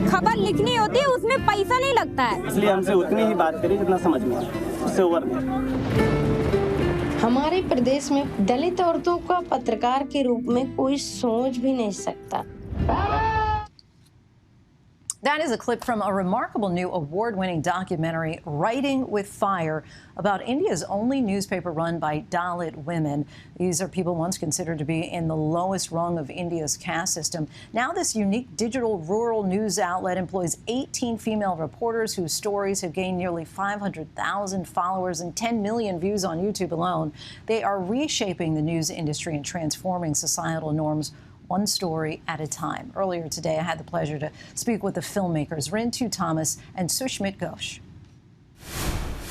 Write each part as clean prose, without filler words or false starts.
खबर लिखनी होती है उसमें पैसा नहीं लगता है, इसलिए हमसे उतनी ही बात करी जितना समझ में आए, उससे ओवर नहीं। हमारे प्रदेश में दलित औरतों का पत्रकार के रूप में कोई सोच भी नहीं सकता। That is a clip from a remarkable new award-winning documentary, Writing with Fire, about India's only newspaper run by Dalit women. These are people once considered to be in the lowest rung of India's caste system. Now this unique digital rural news outlet employs 18 female reporters whose stories have gained nearly 500,000 followers and 10 million views on YouTube alone. They are reshaping the news industry and transforming societal norms one story at a time. Earlier today, I had the pleasure to speak with the filmmakers Rintu and Sushmit Ghosh.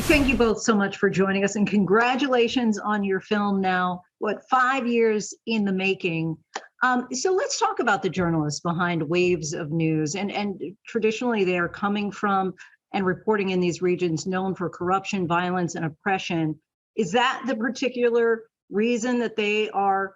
Thank you both so much for joining us, and congratulations on your film now, 5 years in the making. So let's talk about the journalists behind Waves of News. And traditionally, they are coming from and reporting in these regions known for corruption, violence, and oppression. Is that the particular reason that they are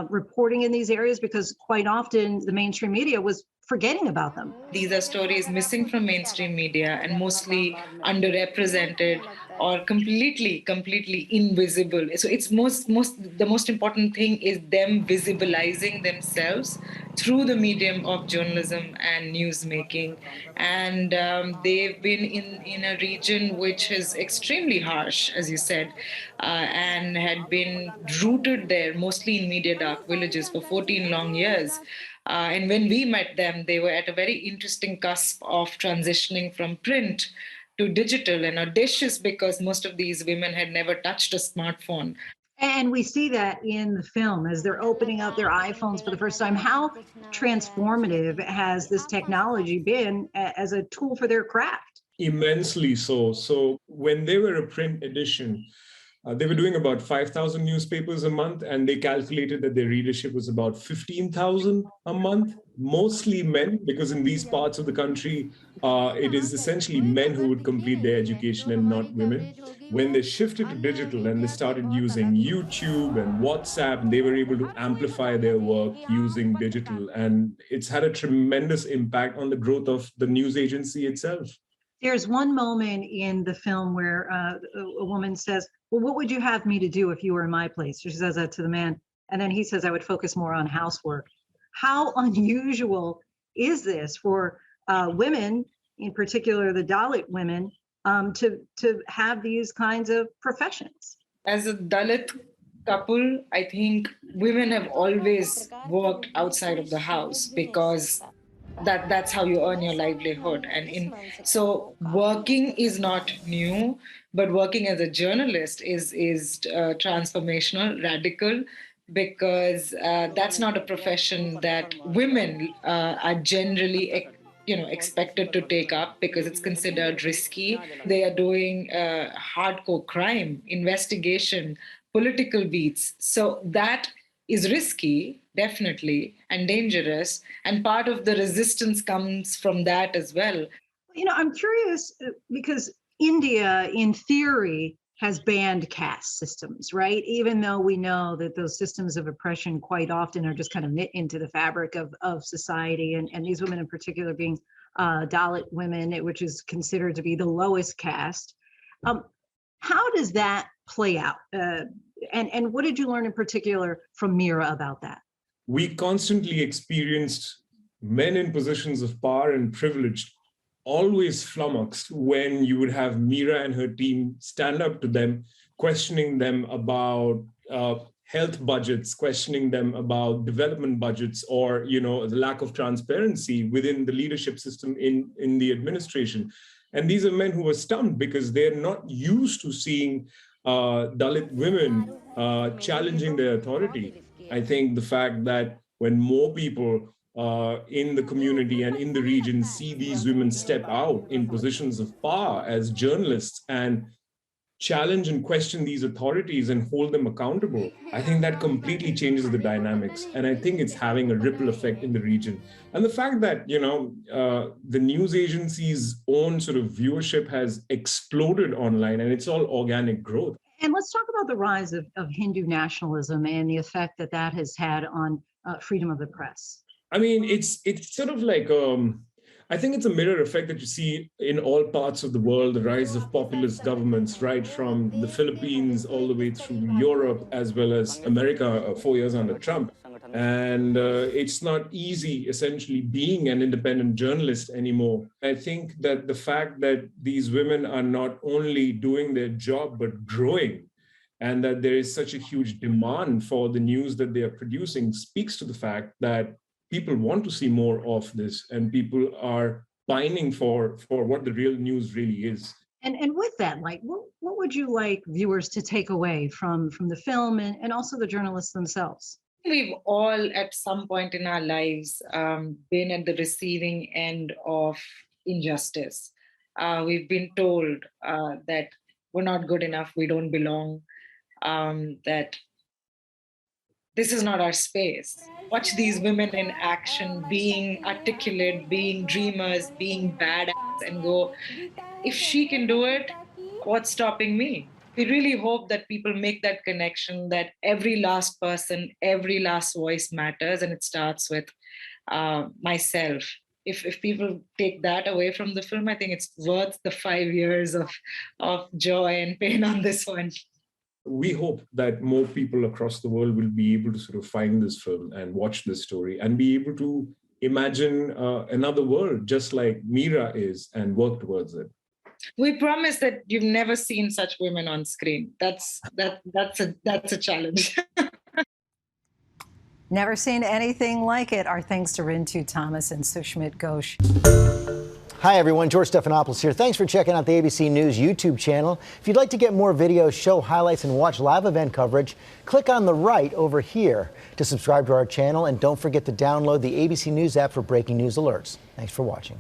reporting in these areas? Because quite often the mainstream media was forgetting about them. These are stories missing from mainstream media and mostly underrepresented or completely invisible. So it's the most important thing is them visibilizing themselves through the medium of journalism and newsmaking. And they've been in a region which is extremely harsh, as you said, and had been rooted there, mostly in media dark villages for 14 long years. And when we met them, they were at a very interesting cusp of transitioning from print to digital, and audacious because most of these women had never touched a smartphone. And we see that in the film as they're opening up their iPhones for the first time. How transformative has this technology been as a tool for their craft? Immensely so. So when they were a print edition, they were doing about 5,000 newspapers a month, and they calculated that their readership was about 15,000 a month, mostly men, because in these parts of the country, it is essentially men who would complete their education and not women. When they shifted to digital and they started using YouTube and WhatsApp, they were able to amplify their work using digital. And it's had a tremendous impact on the growth of the news agency itself. There's one moment in the film where a woman says, well, what would you have me to do if you were in my place? She says that to the man. And then he says, I would focus more on housework. How unusual is this for women, in particular the Dalit women, to have these kinds of professions? As a Dalit couple, I think women have always worked outside of the house because that's how you earn your livelihood. And so working is not new, but working as a journalist is transformational, radical, because that's not a profession that women are generally expected to take up because it's considered risky. They are doing hardcore crime, investigation, political beats. So that is risky, definitely, and dangerous. And part of the resistance comes from that as well. I'm curious because India, in theory, has banned caste systems, right? Even though we know that those systems of oppression quite often are just kind of knit into the fabric of society, and these women in particular being Dalit women, which is considered to be the lowest caste. How does that play out? And what did you learn in particular from Mira about that? We constantly experienced men in positions of power and privilege always flummoxed when you would have Mira and her team stand up to them, questioning them about health budgets, questioning them about development budgets, or the lack of transparency within the leadership system in the administration. And these are men who were stunned because they're not used to seeing Dalit women challenging their authority. I think the fact that when more people in the community and in the region see these women step out in positions of power as journalists and challenge and question these authorities and hold them accountable, I think that completely changes the dynamics. And I think it's having a ripple effect in the region. And the fact that, the news agency's own sort of viewership has exploded online, and it's all organic growth. And let's talk about the rise of Hindu nationalism and the effect that that has had on freedom of the press. I mean, it's sort of like I think it's a mirror effect that you see in all parts of the world, the rise of populist governments, right from the Philippines all the way through Europe, as well as America 4 years under Trump. And it's not easy, essentially, being an independent journalist anymore. I think that the fact that these women are not only doing their job, but growing, and that there is such a huge demand for the news that they are producing speaks to the fact that people want to see more of this, and people are pining for what the real news really is. And with that, like, what would you like viewers to take away from the film and also the journalists themselves? We've all, at some point in our lives, been at the receiving end of injustice. We've been told that we're not good enough, we don't belong, that this is not our space. Watch these women in action, being articulate, being dreamers, being badass, and go, if she can do it, what's stopping me? We really hope that people make that connection, that every last person, every last voice matters, and it starts with myself. If people take that away from the film, I think it's worth the 5 years of joy and pain on this one. We hope that more people across the world will be able to sort of find this film and watch this story and be able to imagine another world just like Meera is and work towards it. We promise that you've never seen such women on screen. That's a challenge. Never seen anything like it. Our thanks to Rintu Thomas and Sushmit Ghosh. Hi, everyone. George Stephanopoulos here. Thanks for checking out the ABC News YouTube channel. If you'd like to get more videos, show highlights, and watch live event coverage, click on the right over here to subscribe to our channel. And don't forget to download the ABC News app for breaking news alerts. Thanks for watching.